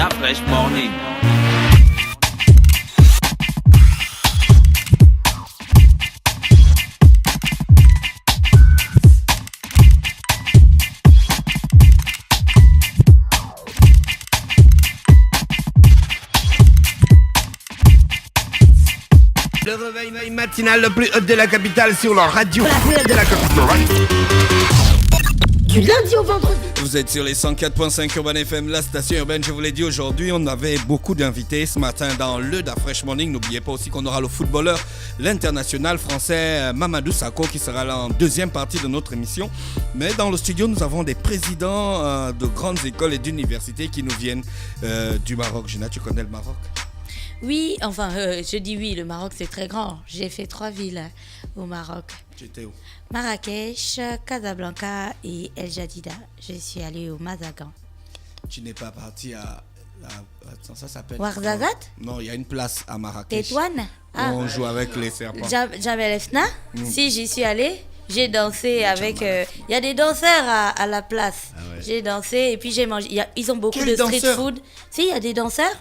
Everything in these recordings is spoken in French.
Da Fresh Morning. Le réveil matinal le plus haut de la capitale sur la radio. La plus haute de la capitale. Du lundi au vendredi. Vous êtes sur les 104.5 Urban FM, la station urbaine. Je vous l'ai dit aujourd'hui, on avait beaucoup d'invités ce matin dans le Da Fresh Morning. N'oubliez pas aussi qu'on aura le footballeur, l'international français Mamadou Sakho qui sera là en deuxième partie de notre émission. Mais dans le studio, nous avons des présidents de grandes écoles et d'universités qui nous viennent du Maroc. Gina, tu connais le Maroc? Oui, enfin, je dis oui, le Maroc c'est très grand. J'ai fait 3 villes au Maroc. Tu étais où? Marrakech, Casablanca et El Jadida. Je suis allée au Mazagan. Tu n'es pas parti à attends, ça s'appelle Ouarzazate? Non, il y a une place à Marrakech. Tétouane? On joue avec les serpents. Jamel Efna? Si, j'y suis allée. J'ai dansé avec... Il y a des danseurs à la place. Ah ouais. J'ai dansé et puis j'ai mangé. Ils ont beaucoup Quels de street danseurs? food. Si, il y a des danseurs.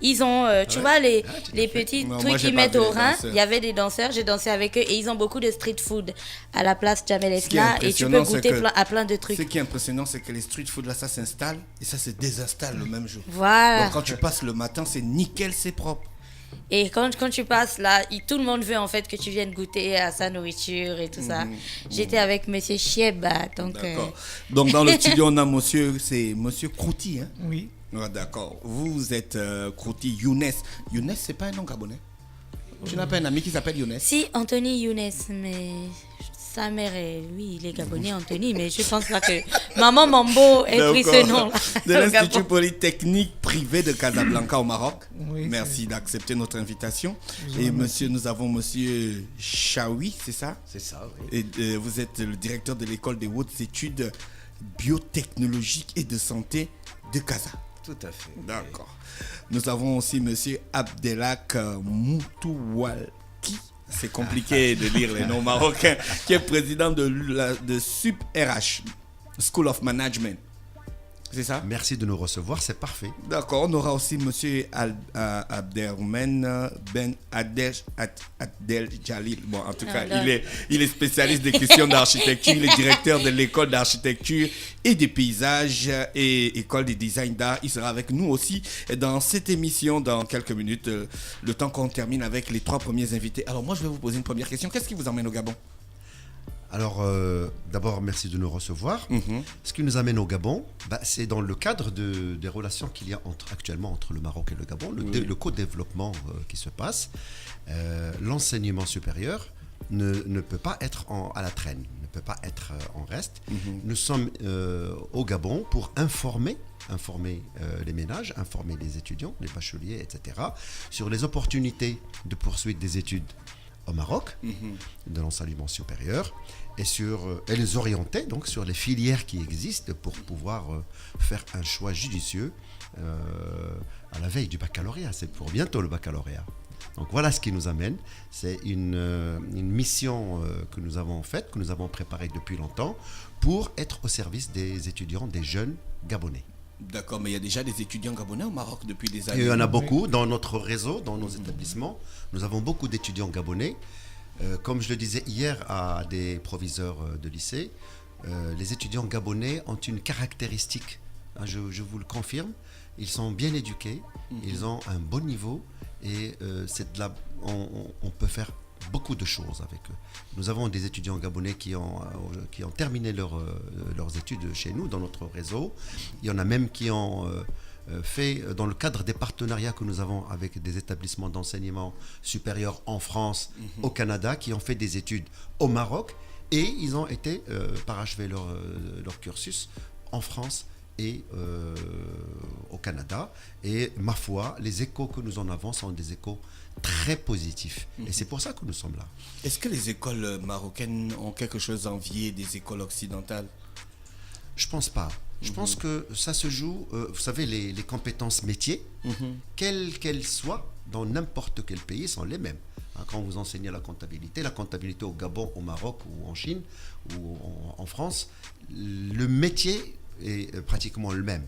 Ils ont, tu vois, les petits Non, moi, trucs j'ai qu'ils pas mettent vu au les rein. danseurs. Il y avait des danseurs, j'ai dansé avec eux et ils ont beaucoup de street food à la place Jamel Ce qui est Efna et tu peux impressionnant, goûter c'est que- à plein de Ce trucs. qui est impressionnant, c'est que les street food là, ça s'installe et ça se désinstalle le même jour. Voilà. Donc quand tu passes le matin, c'est nickel, c'est propre. Et quand tu passes là, tout le monde veut en fait que tu viennes goûter à sa nourriture et tout ça. J'étais avec Monsieur Chieba, donc... D'accord. Donc dans le studio, on a c'est Monsieur Krouti, hein? Oui. Ah, d'accord. Vous êtes Krouti Younes. Younes, c'est pas un nom gabonais? Tu n'as pas un ami qui s'appelle Younes? Si, Anthony Younes, mais sa mère est... Oui, il est gabonais, Anthony, mais je pense pas que Maman Mambo ait pris ce nom-là. De au l'Institut Gabon. Polytechnique privé de Casablanca au Maroc. Oui, Merci d'accepter notre invitation. Et nous avons monsieur Chaoui, c'est ça? C'est ça, oui. Et vous êtes le directeur de l'école des hautes études biotechnologiques et de santé de Casa. Tout à fait. D'accord. Nous avons aussi monsieur Abdelak Moutoualki. C'est compliqué de lire les noms marocains. Qui est président de SUP-RH, School of Management. C'est ça? Merci de nous recevoir, c'est parfait. D'accord. On aura aussi monsieur Abderrahmane Ben Adel Jalil. Bon, en tout cas, il est spécialiste des questions d'architecture. Il est directeur de l'école d'architecture et des paysages et école de design d'art. Il sera avec nous aussi dans cette émission dans quelques minutes, le temps qu'on termine avec les 3 premiers invités. Alors moi, je vais vous poser une première question. Qu'est-ce qui vous emmène au Gabon? Alors, d'abord, merci de nous recevoir. Ce qui nous amène au Gabon, c'est dans le cadre des relations qu'il y a actuellement entre le Maroc et le Gabon, le co-développement qui se passe. L'enseignement supérieur ne peut pas être à la traîne, ne peut pas être en reste. Nous sommes au Gabon pour informer les ménages, informer les étudiants, les bacheliers, etc., sur les opportunités de poursuite des études au Maroc, de l'enseignement supérieur, et les orienter donc sur les filières qui existent pour pouvoir faire un choix judicieux à la veille du baccalauréat. C'est pour bientôt le baccalauréat. Donc voilà ce qui nous amène. C'est une mission que nous avons faite, que nous avons préparée depuis longtemps pour être au service des étudiants, des jeunes Gabonais. D'accord, mais il y a déjà des étudiants gabonais au Maroc depuis des années. Il y en a beaucoup dans notre réseau, dans nos établissements. Nous avons beaucoup d'étudiants gabonais. Comme je le disais hier à des proviseurs de lycée, les étudiants gabonais ont une caractéristique, hein, je vous le confirme, ils sont bien éduqués, ils ont un bon niveau et on peut faire beaucoup de choses avec eux. Nous avons des étudiants gabonais qui ont terminé leurs études chez nous, dans notre réseau. Il y en a même qui ont fait, dans le cadre des partenariats que nous avons avec des établissements d'enseignement supérieur en France, au Canada, qui ont fait des études au Maroc et ils ont été parachever leur cursus en France et au Canada. Et ma foi, les échos que nous en avons sont des échos très positifs. Et c'est pour ça que nous sommes là. Est-ce que les écoles marocaines ont quelque chose à envier des écoles occidentales? Je pense pas. Je pense que ça se joue, vous savez, les compétences métiers, quelles qu'elles soient, dans n'importe quel pays, sont les mêmes. Quand vous enseignez la comptabilité au Gabon, au Maroc ou en Chine ou en France, le métier est pratiquement le même.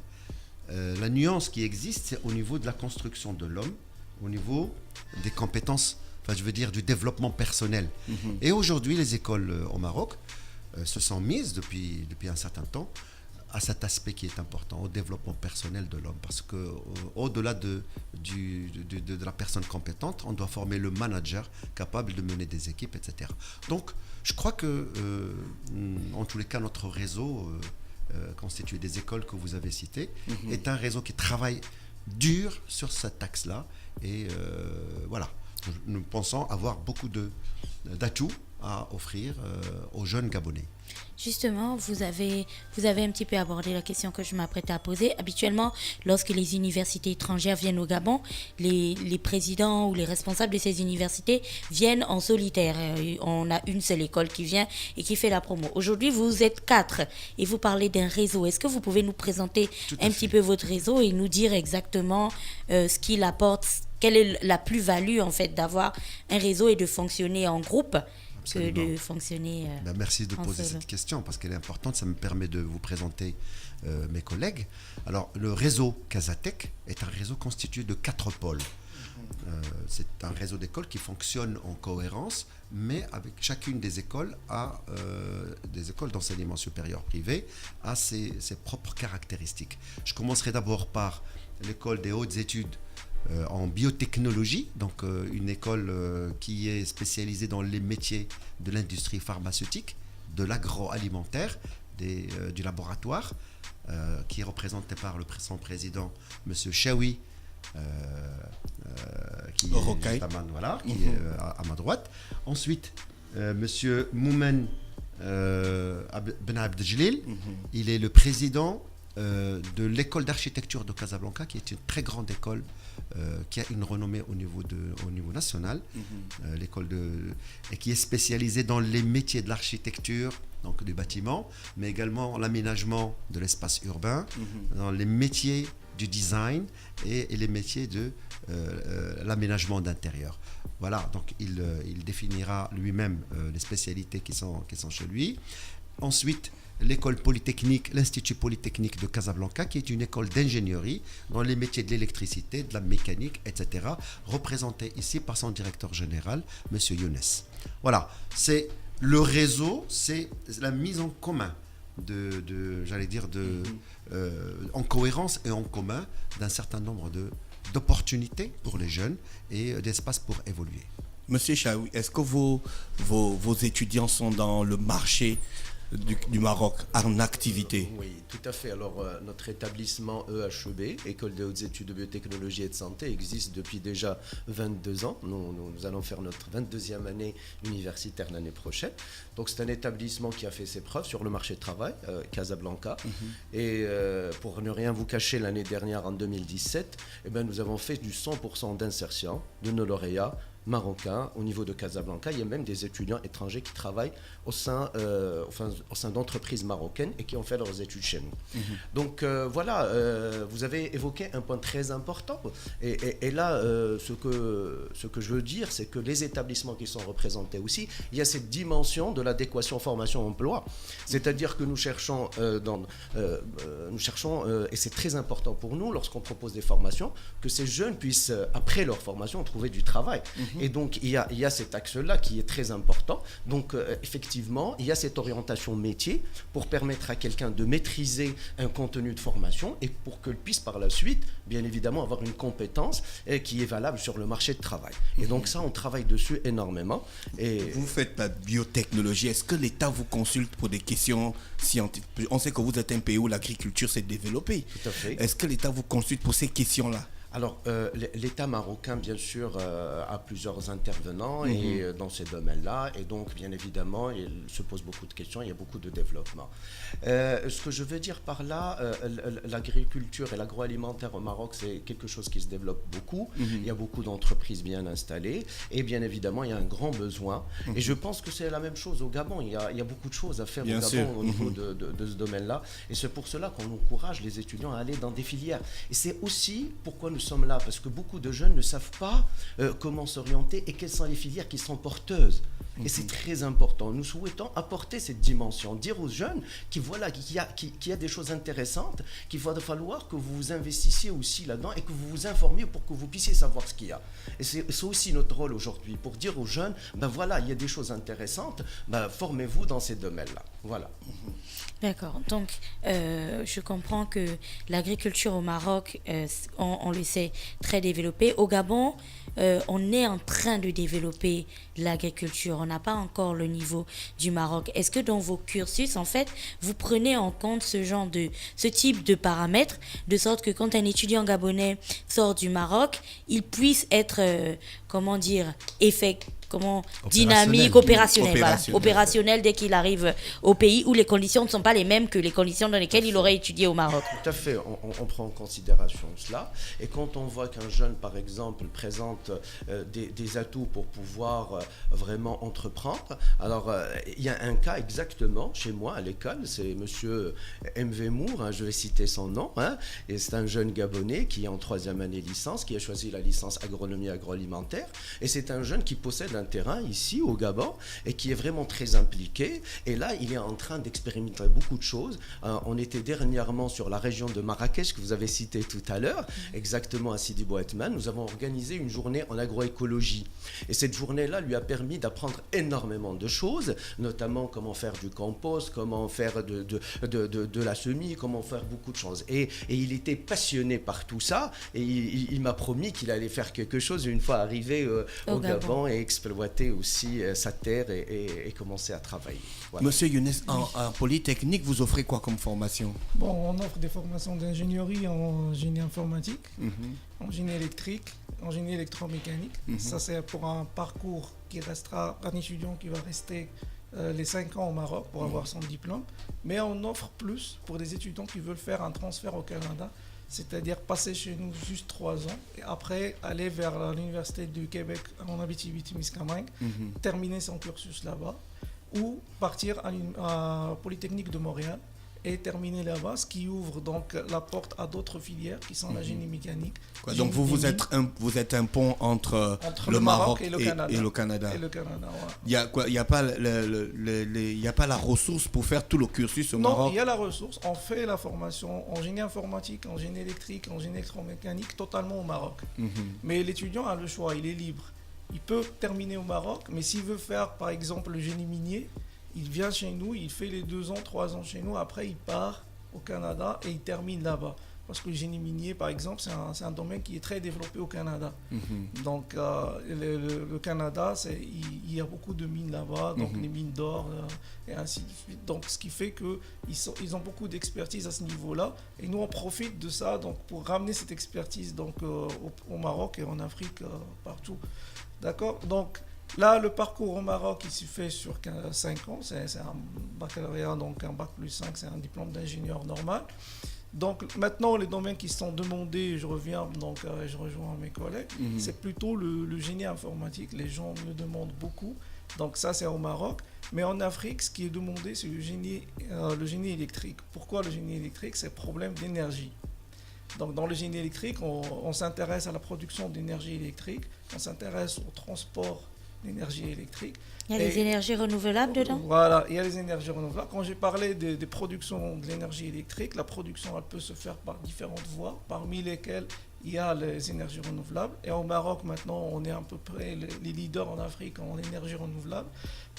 La nuance qui existe, c'est au niveau de la construction de l'homme, au niveau des compétences, enfin, je veux dire du développement personnel. Et aujourd'hui, les écoles au Maroc se sont mises depuis un certain temps à cet aspect qui est important, au développement personnel de l'homme. Parce qu'au-delà de la personne compétente, on doit former le manager capable de mener des équipes, etc. Donc, je crois que, en tous les cas, notre réseau constitué des écoles que vous avez citées est un réseau qui travaille dur sur cet axe-là. Et voilà, nous pensons avoir beaucoup d'atouts à offrir aux jeunes Gabonais. Justement, vous avez un petit peu abordé la question que je m'apprêtais à poser. Habituellement, lorsque les universités étrangères viennent au Gabon, les présidents ou les responsables de ces universités viennent en solitaire. On a une seule école qui vient et qui fait la promo. Aujourd'hui, vous êtes 4 et vous parlez d'un réseau. Est-ce que vous pouvez nous présenter un petit peu votre réseau et nous dire exactement ce qu'il apporte, quelle est la plus-value en fait d'avoir un réseau et de fonctionner en groupe? Absolument. Que de fonctionner merci de poser solo. cette question parce qu'elle est importante. Ça me permet de vous présenter mes collègues. Alors, le réseau Casatec est un réseau constitué de 4 pôles. C'est un réseau d'écoles qui fonctionne en cohérence, mais avec chacune des écoles des écoles d'enseignement supérieur privé a ses propres caractéristiques. Je commencerai d'abord par l'école des hautes études en biotechnologie, donc une école qui est spécialisée dans les métiers de l'industrie pharmaceutique, de l'agroalimentaire, du laboratoire, qui est représenté par son président, M. Chaoui, qui est à ma droite. Ensuite, M. Moumen Ben Abdeljelil, il est le président de l'école d'architecture de Casablanca, qui est une très grande école qui a une renommée au niveau national, l'école et qui est spécialisée dans les métiers de l'architecture, donc du bâtiment, mais également l'aménagement de l'espace urbain, dans les métiers du design et les métiers de l'aménagement d'intérieur. Voilà, donc il définira lui-même les spécialités qui sont chez lui. Ensuite, l'école polytechnique, l'Institut polytechnique de Casablanca, qui est une école d'ingénierie dans les métiers de l'électricité, de la mécanique, etc., représentée ici par son directeur général, M. Younes. Voilà, c'est le réseau, c'est la mise en commun en cohérence et en commun d'un certain nombre d'opportunités pour les jeunes et d'espaces pour évoluer. Monsieur Chaoui, est-ce que vos étudiants sont dans le marché du Maroc en activité? Oui, tout à fait. Alors, notre établissement EHEB, École des hautes études de biotechnologie et de santé, existe depuis déjà 22 ans. Nous allons faire notre 22e année universitaire l'année prochaine. Donc, c'est un établissement qui a fait ses preuves sur le marché du travail, Casablanca. Et pour ne rien vous cacher, l'année dernière, en 2017, nous avons fait du 100% d'insertion de nos lauréats marocains au niveau de Casablanca. Il y a même des étudiants étrangers qui travaillent au sein d'entreprises marocaines et qui ont fait leurs études chez nous. Donc voilà, vous avez évoqué un point très important. Et là, ce que je veux dire, c'est que les établissements qui sont représentés aussi, il y a cette dimension de l'adéquation formation-emploi. C'est-à-dire que nous cherchons, et c'est très important pour nous, lorsqu'on propose des formations, que ces jeunes puissent, après leur formation, trouver du travail. Et donc, il y a cet axe-là qui est très important. Donc, effectivement, il y a cette orientation métier pour permettre à quelqu'un de maîtriser un contenu de formation et pour qu'il puisse par la suite, bien évidemment, avoir une compétence qui est valable sur le marché de travail. Et donc, ça, on travaille dessus énormément. Et vous faites la biotechnologie. Est-ce que l'État vous consulte pour des questions scientifiques? On sait que vous êtes un pays où l'agriculture s'est développée. Tout à fait. Est-ce que l'État vous consulte pour ces questions-là? Alors, l'État marocain, bien sûr, a plusieurs intervenants et, dans ces domaines-là. Et donc, bien évidemment, il se pose beaucoup de questions, il y a beaucoup de développement. Ce que je veux dire par là, l'agriculture et l'agroalimentaire au Maroc, c'est quelque chose qui se développe beaucoup. Il y a beaucoup d'entreprises bien installées. Et bien évidemment, il y a un grand besoin. Et je pense que c'est la même chose au Gabon. Il y a beaucoup de choses à faire bien au Gabon sûr. au niveau de ce domaine-là. Et c'est pour cela qu'on encourage les étudiants à aller dans des filières. Et c'est aussi pourquoi nous sommes là, parce que beaucoup de jeunes ne savent pas comment s'orienter et quelles sont les filières qui sont porteuses Et c'est très important. Nous souhaitons apporter cette dimension, dire aux jeunes qu'il y a des choses intéressantes, qu'il va falloir que vous vous investissiez aussi là-dedans et que vous vous informiez pour que vous puissiez savoir ce qu'il y a. Et c'est aussi notre rôle aujourd'hui, pour dire aux jeunes, il y a des choses intéressantes, formez-vous dans ces domaines-là. Voilà. D'accord. Donc, je comprends que l'agriculture au Maroc, on le sait, très développée. Au Gabon, on est en train de développer l'agriculture. On n'a pas encore le niveau du Maroc. Est-ce que dans vos cursus, en fait, vous prenez en compte ce type de paramètres, de sorte que quand un étudiant gabonais sort du Maroc, il puisse être, dynamique, opérationnel dès qu'il arrive au pays où les conditions ne sont pas les mêmes que les conditions dans lesquelles il aurait étudié au Maroc. Tout à fait, on prend en considération cela. Et quand on voit qu'un jeune, par exemple, présente des atouts pour pouvoir vraiment entreprendre, alors il y a un cas exactement chez moi à l'école, c'est monsieur M.V. Mour, je vais citer son nom, et c'est un jeune Gabonais qui est en 3e année licence, qui a choisi la licence agronomie agroalimentaire, et c'est un jeune qui possède un terrain ici au Gabon et qui est vraiment très impliqué, et là il est en train d'expérimenter beaucoup de choses. On était dernièrement sur la région de Marrakech que vous avez cité tout à l'heure, exactement à Sidi Bou Atman. Nous avons organisé une journée en agroécologie, et cette journée-là lui a permis d'apprendre énormément de choses, notamment comment faire du compost, comment faire de la semis, comment faire beaucoup de choses, et il était passionné par tout ça, et il m'a promis qu'il allait faire quelque chose une fois arrivé au Gabon et exploiter aussi sa terre et commencer à travailler. Voilà. Monsieur Younes, en Polytechnique, vous offrez quoi comme formation? Bon, on offre des formations d'ingénierie en génie informatique, en génie électrique, en génie électromécanique. Ça, c'est pour un parcours qui restera, un étudiant qui va rester les 5 ans au Maroc pour avoir son diplôme. Mais on offre plus pour des étudiants qui veulent faire un transfert au Canada, c'est-à-dire passer chez nous juste 3 ans et après aller vers l'Université du Québec en Abitibi-Témiscamingue, terminer son cursus là-bas, ou partir à Polytechnique de Montréal et terminer là-bas, ce qui ouvre donc la porte à d'autres filières qui sont la génie mécanique. Donc vous êtes un pont entre le Maroc et le Canada. Il n'y a pas la ressource pour faire tout le cursus au Maroc? Non, il y a la ressource. On fait la formation en génie informatique, en génie électrique, en génie électromécanique totalement au Maroc. Mais l'étudiant a le choix, il est libre. Il peut terminer au Maroc, mais s'il veut faire par exemple le génie minier, il vient chez nous, il fait les 2 ans, 3 ans chez nous, après il part au Canada et il termine là-bas. Parce que le génie minier, par exemple, c'est un domaine qui est très développé au Canada. Donc le Canada, il y a beaucoup de mines là-bas, donc les mines d'or et ainsi de suite. Donc ce qui fait qu'ils ont beaucoup d'expertise à ce niveau-là. Et nous, on profite de ça donc, pour ramener cette expertise donc, au Maroc et en Afrique, partout. D'accord? Donc là, le parcours au Maroc, il se fait sur 5 ans. C'est un baccalauréat, donc un bac plus 5, c'est un diplôme d'ingénieur normal. Donc maintenant, les domaines qui sont demandés, je rejoins mes collègues, c'est plutôt le génie informatique. Les gens me demandent beaucoup. Donc ça, c'est au Maroc. Mais en Afrique, ce qui est demandé, c'est le génie électrique. Pourquoi le génie électrique? C'est le problème d'énergie. Donc dans le génie électrique, on s'intéresse à la production d'énergie électrique, on s'intéresse au transport d'énergie électrique. Il y a les énergies renouvelables dedans? Voilà, il y a les énergies renouvelables. Quand j'ai parlé des productions de l'énergie électrique, la production, elle peut se faire par différentes voies, parmi lesquelles il y a les énergies renouvelables. Et au Maroc, maintenant, on est à peu près les leaders en Afrique en énergie renouvelable.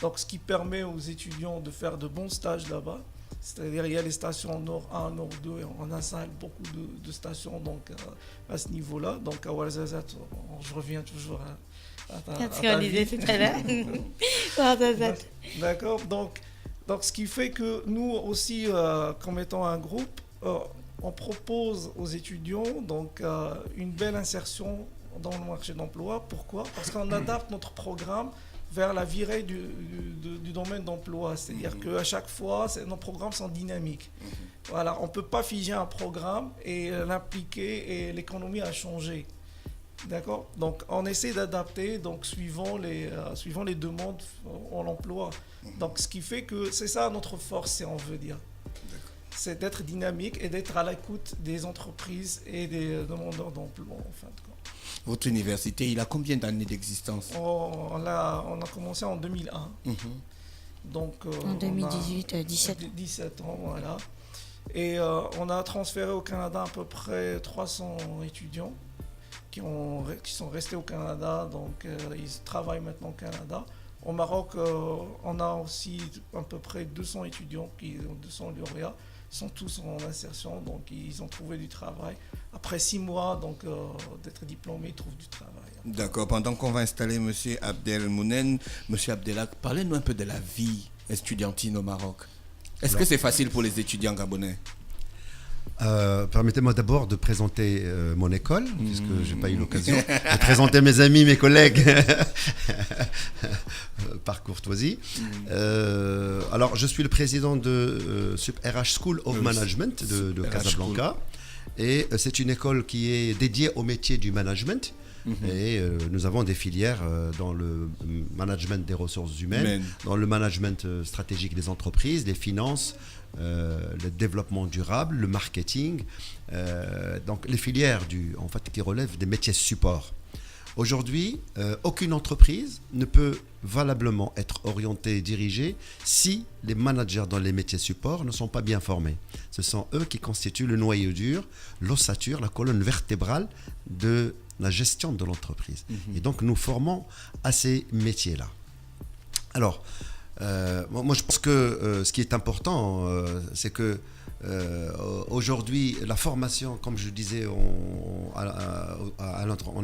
Donc, ce qui permet aux étudiants de faire de bons stages là-bas. C'est-à-dire il y a les stations Nord 1, Nord 2, et on installe beaucoup de stations donc, à ce niveau-là. Donc, à Ouarzazate, je reviens toujours à ta vie. Tout à l'heure. D'accord. Donc, ce qui fait que nous aussi, comme étant un groupe, on propose aux étudiants donc, une belle insertion dans le marché d'emploi. Pourquoi? Parce qu'on adapte notre programme vers la virée du domaine d'emploi. C'est-à-dire qu'à chaque fois, nos programmes sont dynamiques. Voilà, on ne peut pas figer un programme et l'impliquer et l'économie a changé. D'accord? Donc, on essaie d'adapter donc, suivant les demandes en emploi. Donc, ce qui fait que c'est ça notre force, si on veut dire. C'est d'être dynamique et d'être à l'écoute des entreprises et des demandeurs d'emploi, en fin de compte. Votre université, il a combien d'années d'existence? On a commencé en 2001. Donc, En 2018, 17 ans, voilà. Et on a transféré au Canada à peu près 300 étudiants qui sont restés au Canada, donc ils travaillent maintenant au Canada. Au Maroc, on a aussi à peu près 200 étudiants, 200 lauréats, ils sont tous en insertion, donc ils ont trouvé du travail. Après 6 mois donc, d'être diplômés, ils trouvent du travail. D'accord, pendant qu'on va installer M. Abdelmounen, M. Abdelak, parlez-nous un peu de la vie estudiantine au Maroc. Est-ce que c'est facile pour les étudiants gabonais? Permettez-moi d'abord de présenter mon école, puisque je n'ai pas eu l'occasion de présenter mes amis, mes collègues par courtoisie. Alors, je suis le président de RH School of Management de Casablanca. Et c'est une école qui est dédiée au métier du management. Et nous avons des filières dans le management des ressources humaines, dans le management stratégique des entreprises, les finances, le développement durable, le marketing, donc les filières qui relèvent des métiers support. Aujourd'hui, aucune entreprise ne peut valablement être orientée et dirigée si les managers dans les métiers support ne sont pas bien formés. Ce sont eux qui constituent le noyau dur, l'ossature, la colonne vertébrale de la gestion de l'entreprise. Et donc, nous formons à ces métiers-là. Alors, moi, je pense que ce qui est important, c'est que aujourd'hui, la formation, comme je disais en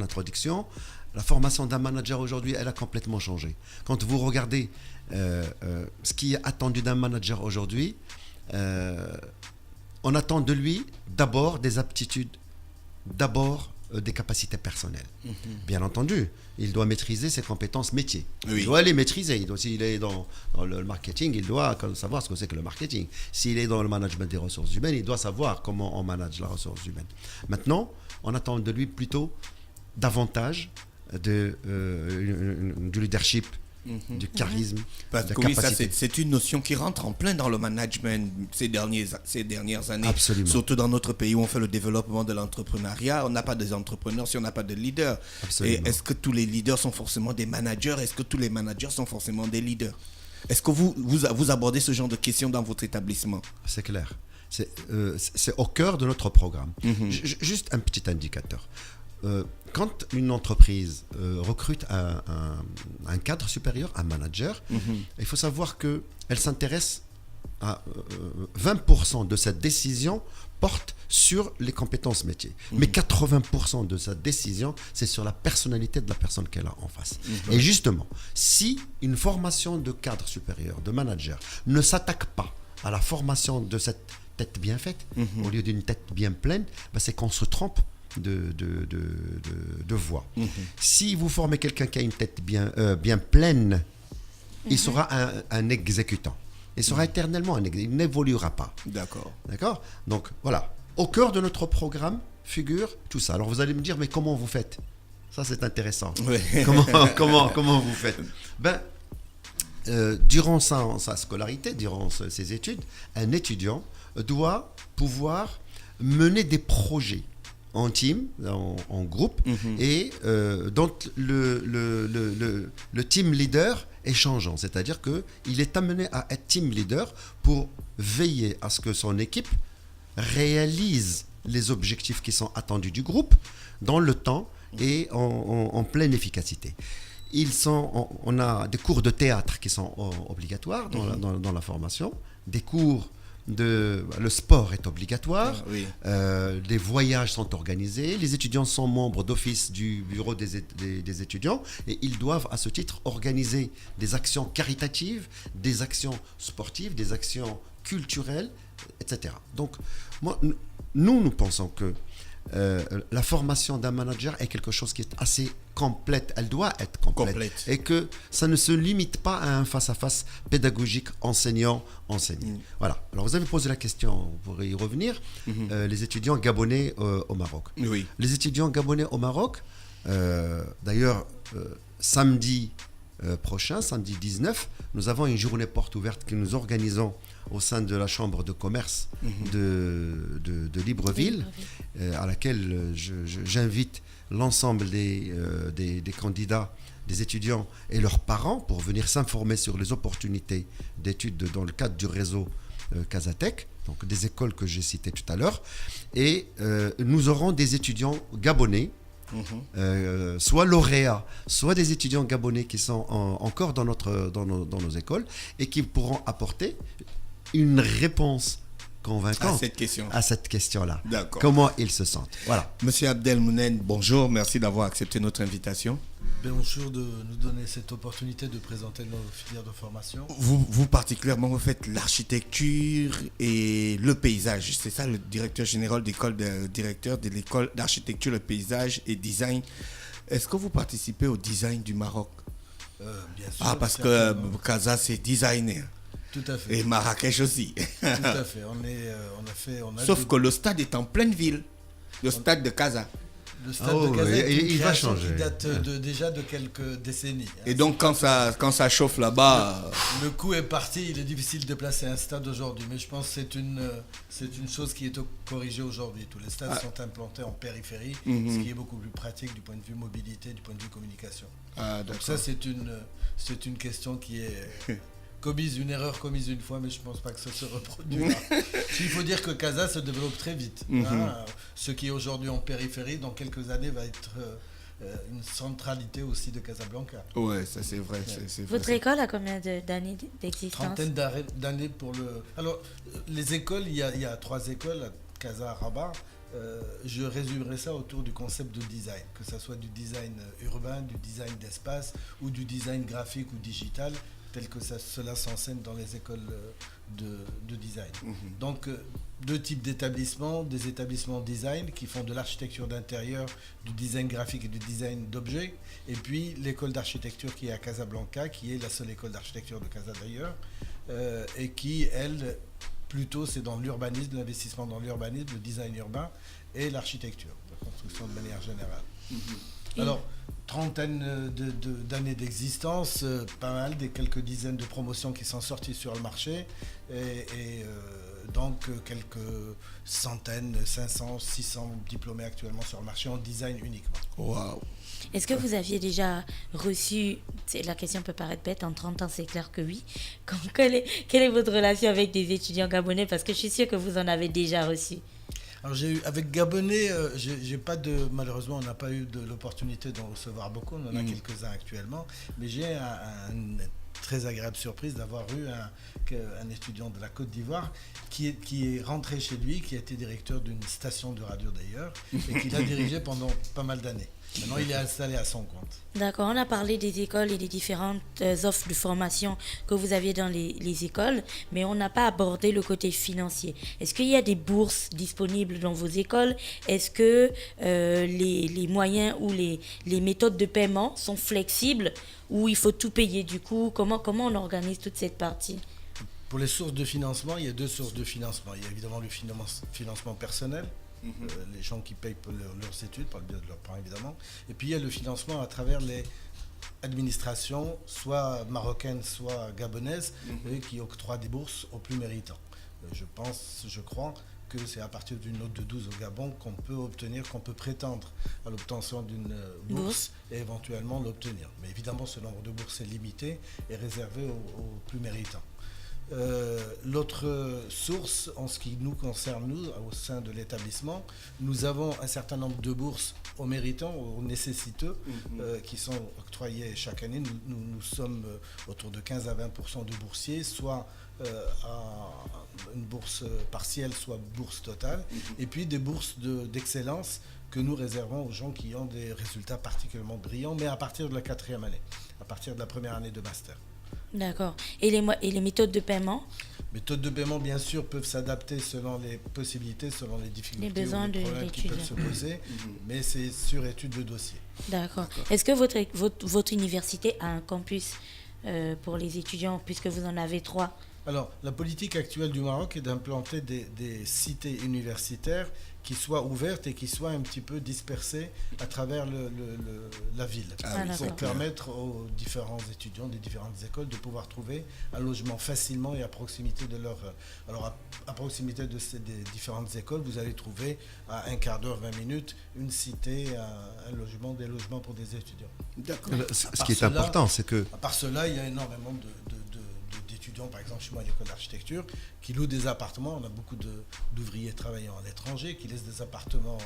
introduction, la formation d'un manager aujourd'hui, elle a complètement changé. Quand vous regardez ce qui est attendu d'un manager aujourd'hui, on attend de lui d'abord des aptitudes, d'abord des capacités personnelles. Bien entendu, il doit maîtriser ses compétences métiers. Il doit les maîtriser. S'il est dans le marketing, il doit savoir ce que c'est que le marketing. S'il est dans le management des ressources humaines, il doit savoir comment on manage la ressource humaine. Maintenant, on attend de lui plutôt davantage du leadership, du charisme, parce de que oui, capacité. ça, c'est une notion qui rentre en plein dans le management ces dernières années. Absolument. Surtout dans notre pays où on fait le développement de l'entrepreneuriat. On n'a pas des entrepreneurs si on n'a pas de leaders. Absolument. Et est-ce que tous les leaders sont forcément des managers? Est-ce que tous les managers sont forcément des leaders? Est-ce que vous abordez ce genre de questions dans votre établissement? C'est clair. C'est au cœur de notre programme. Juste un petit indicateur. Quand une entreprise recrute un cadre supérieur, un manager, il faut savoir qu'elle s'intéresse à 20% de cette décision porte sur les compétences métiers. Mais 80% de sa décision, c'est sur la personnalité de la personne qu'elle a en face. Et justement, si une formation de cadre supérieur, de manager, ne s'attaque pas à la formation de cette tête bien faite, au lieu d'une tête bien pleine, c'est qu'on se trompe de voie. Si vous formez quelqu'un qui a une tête bien pleine, il sera un exécutant. Il sera éternellement il n'évoluera pas. D'accord. Donc voilà, au cœur de notre programme figure tout ça. Alors vous allez me dire, mais comment vous faites? Ça c'est intéressant. Oui. Comment vous faites? Durant sa scolarité, durant ses études, un étudiant doit pouvoir mener des projets en team, en groupe, et dont le team leader est changeant. C'est-à-dire qu'il est amené à être team leader pour veiller à ce que son équipe réalise les objectifs qui sont attendus du groupe dans le temps et en pleine efficacité. On a des cours de théâtre qui sont obligatoires dans la formation, des cours le sport est obligatoire, les voyages sont organisés, les étudiants sont membres d'office du bureau des étudiants et ils doivent à ce titre organiser des actions caritatives, des actions sportives, des actions culturelles, etc. Donc nous pensons que la formation d'un manager est quelque chose qui est assez complète, elle doit être complète. Et que ça ne se limite pas à un face-à-face pédagogique enseignant-enseigné. Voilà. Alors vous avez posé la question, on pourrait y revenir, les étudiants gabonais au Maroc. Oui. Les étudiants gabonais au Maroc, d'ailleurs, samedi prochain, samedi 19, nous avons une journée porte ouverte que nous organisons au sein de la chambre de commerce de Libreville, à laquelle j'invite l'ensemble des candidats, des étudiants et leurs parents pour venir s'informer sur les opportunités d'études dans le cadre du réseau Casatech, donc des écoles que j'ai citées tout à l'heure. Et nous aurons des étudiants gabonais, soit lauréats, soit des étudiants gabonais qui sont encore dans nos écoles et qui pourront apporter une réponse convaincante à cette question-là. D'accord. Comment ils se sentent. Voilà. Monsieur Abdelmounen, bonjour, merci d'avoir accepté notre invitation. Bonjour de nous donner cette opportunité de présenter nos filières de formation. Vous particulièrement, vous faites l'architecture et le paysage. C'est ça le directeur général directeur de l'école d'architecture, le paysage et design. Est-ce que vous participez au design du Maroc? Bien sûr. Ah, parce que Casa, c'est designer. Tout à fait. Et Marrakech aussi. Tout à fait. Sauf que le stade est en pleine ville. Le stade de Casa. Le stade de Casa est une il va création changer. qui date déjà de quelques décennies. Et donc quand ça chauffe là-bas... Le coup est parti, il est difficile de placer un stade aujourd'hui, mais je pense que c'est une chose qui est corrigée aujourd'hui. Tous les stades sont implantés en périphérie, ce qui est beaucoup plus pratique du point de vue mobilité, du point de vue communication. Donc ça c'est une question qui est... une erreur commise une fois, mais je ne pense pas que ça se reproduira. Il faut dire que Casa se développe très vite. Ce qui est aujourd'hui en périphérie, dans quelques années, va être une centralité aussi de Casablanca. Ouais, ça c'est vrai. C'est Votre vrai, école a combien d'années d'existence? Trentaine d'années pour le... Alors, les écoles, il y a 3 écoles, à Casa, Rabat. Je résumerai ça autour du concept de design, que ce soit du design urbain, du design d'espace ou du design graphique ou digital, tel que cela s'enseigne dans les écoles de design. Donc, 2 types d'établissements, des établissements design qui font de l'architecture d'intérieur, du design graphique et du design d'objets, et puis l'école d'architecture qui est à Casablanca, qui est la seule école d'architecture de Casa d'ailleurs, et qui, elle, plutôt c'est dans l'urbanisme, l'investissement dans l'urbanisme, le design urbain et l'architecture, la construction de manière générale. Alors, trentaine d'années d'existence, pas mal, quelques dizaines de promotions qui sont sorties sur le marché et donc quelques centaines, 500, 600 diplômés actuellement sur le marché en design uniquement. Waouh. Est-ce que vous aviez déjà reçu, la question peut paraître bête, en 30 ans c'est clair que oui, quelle est votre relation avec des étudiants gabonais? Parce que je suis sûre que vous en avez déjà reçu. Alors avec Gabonais, malheureusement on n'a pas eu de l'opportunité d'en recevoir beaucoup, on en a quelques-uns actuellement, mais j'ai une très agréable surprise d'avoir eu un étudiant de la Côte d'Ivoire qui est rentré chez lui, qui a été directeur d'une station de radio d'ailleurs, et qui l'a dirigé pendant pas mal d'années. Maintenant, il est installé à son compte. D'accord, on a parlé des écoles et des différentes offres de formation que vous aviez dans les écoles, mais on n'a pas abordé le côté financier. Est-ce qu'il y a des bourses disponibles dans vos écoles? Est-ce que les moyens ou les méthodes de paiement sont flexibles ou il faut tout payer du coup? Comment on organise toute cette partie? Pour les sources de financement, il y a 2 sources de financement. Il y a évidemment le financement personnel, les gens qui payent pour leurs études, par le biais de leurs parents évidemment. Et puis il y a le financement à travers les administrations, soit marocaines, soit gabonaises, qui octroient des bourses aux plus méritants. Je crois que c'est à partir d'une note de 12 au Gabon qu'on peut prétendre à l'obtention d'une bourse et éventuellement l'obtenir. Mais évidemment, ce nombre de bourses est limité et réservé aux plus méritants. L'autre source, en ce qui nous concerne, nous, au sein de l'établissement, nous avons un certain nombre de bourses aux méritants, aux nécessiteux, qui sont octroyées chaque année. Nous sommes autour de 15 à 20% de boursiers, soit une bourse partielle, soit bourse totale, et puis des bourses d'excellence que nous réservons aux gens qui ont des résultats particulièrement brillants, mais à partir de la 4e année, à partir de la première année de master. D'accord. Et les méthodes de paiement? Les méthodes de paiement, bien sûr, peuvent s'adapter selon les possibilités, selon les difficultés, les besoins ou les problèmes qui peuvent se poser, mais c'est sur étude de dossier. D'accord. Est-ce que votre université a un campus pour les étudiants, puisque vous en avez 3? Alors, la politique actuelle du Maroc est d'implanter des cités universitaires qui soient ouvertes et qui soient un petit peu dispersées à travers la ville. Pour permettre aux différents étudiants des différentes écoles de pouvoir trouver un logement facilement et à proximité de leur... Alors, à proximité de des différentes écoles, vous allez trouver à un quart d'heure, 20 minutes, une cité, des logements pour des étudiants. D'accord. Ce qui est important, c'est que... À part cela, il y a énormément d'étudiants, par exemple, chez moi à l'école d'architecture, qui louent des appartements. On a beaucoup d'ouvriers travaillant à l'étranger, qui laissent des appartements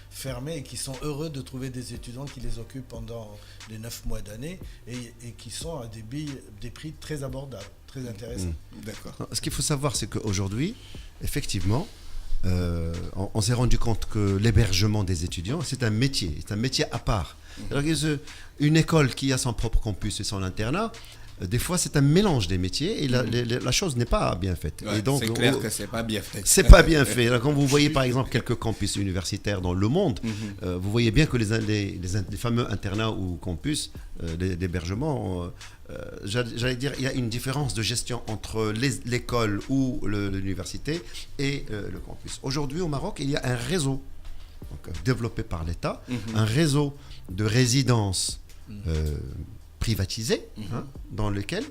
fermés et qui sont heureux de trouver des étudiants qui les occupent pendant les 9 mois d'année et qui sont à des prix très abordables, très intéressants. D'accord. Ce qu'il faut savoir, c'est qu'aujourd'hui, effectivement, on s'est rendu compte que l'hébergement des étudiants, c'est un métier à part. Alors, une école qui a son propre campus et son internat, des fois, c'est un mélange des métiers et la chose n'est pas bien faite. Ouais, et donc, c'est clair que c'est pas bien fait. C'est pas bien fait. Alors, quand vous voyez par exemple quelques campus universitaires dans le monde, vous voyez bien que les fameux internats ou campus d'hébergement, j'allais dire, il y a une différence de gestion entre l'école ou l'université et le campus. Aujourd'hui, au Maroc, il y a un réseau développé par l'État, un réseau de résidences privatisé, dans lequel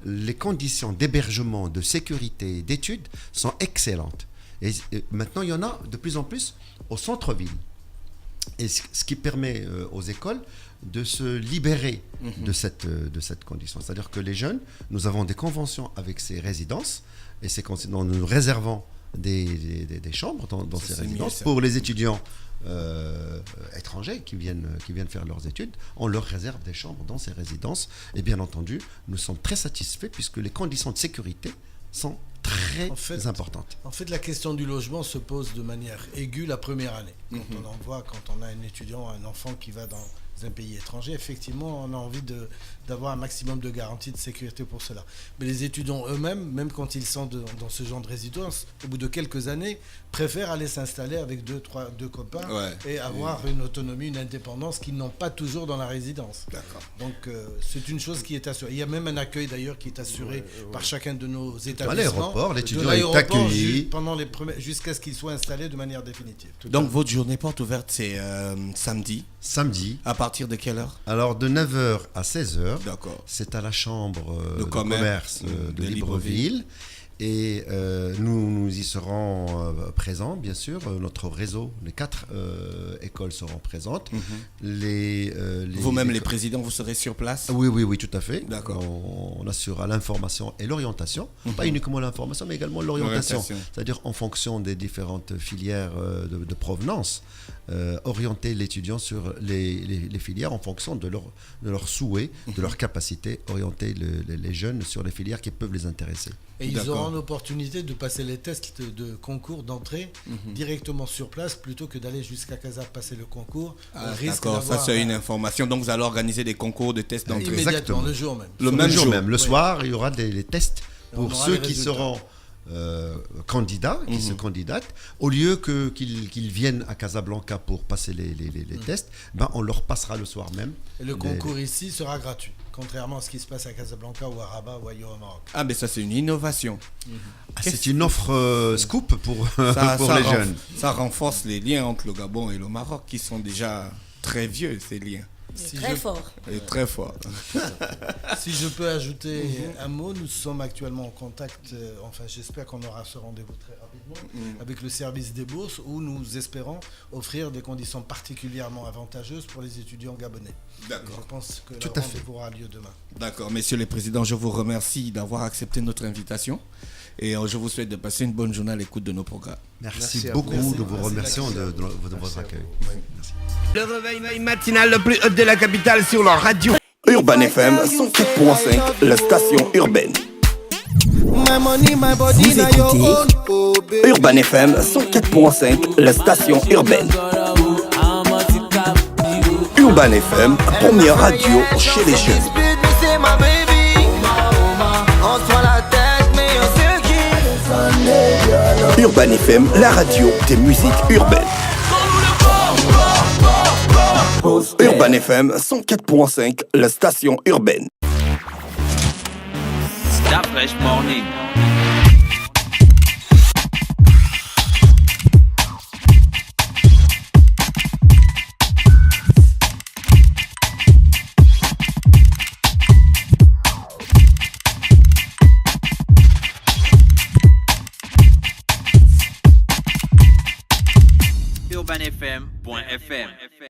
les conditions d'hébergement, de sécurité, d'études sont excellentes. Et maintenant, il y en a de plus en plus au centre-ville. Et ce qui permet aux écoles de se libérer de cette condition. C'est-à-dire que les jeunes, nous avons des conventions avec ces résidences, et nous réservons des chambres dans ces résidences pour les étudiants étrangers qui viennent faire leurs études. On leur réserve des chambres dans ces résidences et bien entendu nous sommes très satisfaits puisque les conditions de sécurité sont très importantes. En fait, la question du logement se pose de manière aiguë la première année. Quand on a un étudiant, un enfant qui va dans un pays étranger, effectivement, on a envie d'avoir un maximum de garanties de sécurité pour cela. Mais les étudiants eux-mêmes, même quand ils sont dans ce genre de résidence, au bout de quelques années, préfèrent aller s'installer avec deux copains et avoir une autonomie, une indépendance qu'ils n'ont pas toujours dans la résidence. D'accord. Donc, c'est une chose qui est assurée. Il y a même un accueil d'ailleurs qui est assuré par chacun de nos établissements. À l'aéroport, l'étudiant est accueilli jusqu'à ce qu'il soit installé de manière définitive. Donc, votre journée porte ouverte, c'est samedi. Samedi. À partir de quelle heure? Alors, de 9h à 16h. D'accord. C'est à la chambre de commerce de Libreville. Et nous y serons présents, bien sûr. Notre réseau, les 4 écoles seront présentes. Vous-même, les présidents, vous serez sur place? Oui, tout à fait. D'accord. On assurera l'information et l'orientation. Pas uniquement l'information, mais également l'orientation. C'est-à-dire en fonction des différentes filières de provenance, orienter l'étudiant sur les filières en fonction de leurs souhaits, de leurs capacités, orienter les jeunes sur les filières qui peuvent les intéresser. Et ils auront l'opportunité de passer les tests de concours d'entrée directement sur place plutôt que d'aller jusqu'à Casa passer le concours. D'accord, ça c'est une information. Donc vous allez organiser des concours de tests d'entrée. Immédiatement, le jour même. Le même jour même. Le soir, il y aura des tests pour ceux qui seront candidats, qui se candidatent. Au lieu qu'ils viennent à Casablanca pour passer les tests, on leur passera le soir même. Et le concours ici sera gratuit, contrairement à ce qui se passe à Casablanca ou à Rabat ou ailleurs au Maroc. Ah, mais ça c'est une innovation. C'est une offre scoop pour les jeunes. Ça renforce les liens entre le Gabon et le Maroc qui sont déjà très vieux, ces liens. Très fort. Si je peux ajouter un mot, nous sommes actuellement en contact, j'espère qu'on aura ce rendez-vous très rapidement, avec le service des bourses où nous espérons offrir des conditions particulièrement avantageuses pour les étudiants gabonais. D'accord. Je pense que le rendez-vous aura lieu demain. D'accord, messieurs les présidents, je vous remercie d'avoir accepté notre invitation. Et je vous souhaite de passer une bonne journée à l'écoute de nos programmes. Merci beaucoup, nous vous remercions de votre accueil. Merci. Le réveil matinal le plus hot de la capitale sur leur radio. Urban FM 104.5, la station urbaine. Vous écoutez Urban FM 104.5, la station urbaine. Urban FM, première radio chez les jeunes. Urban FM, la radio des musiques urbaines. Urban FM 104.5, la station urbaine. Da Fresh Morning. urbanfm.fm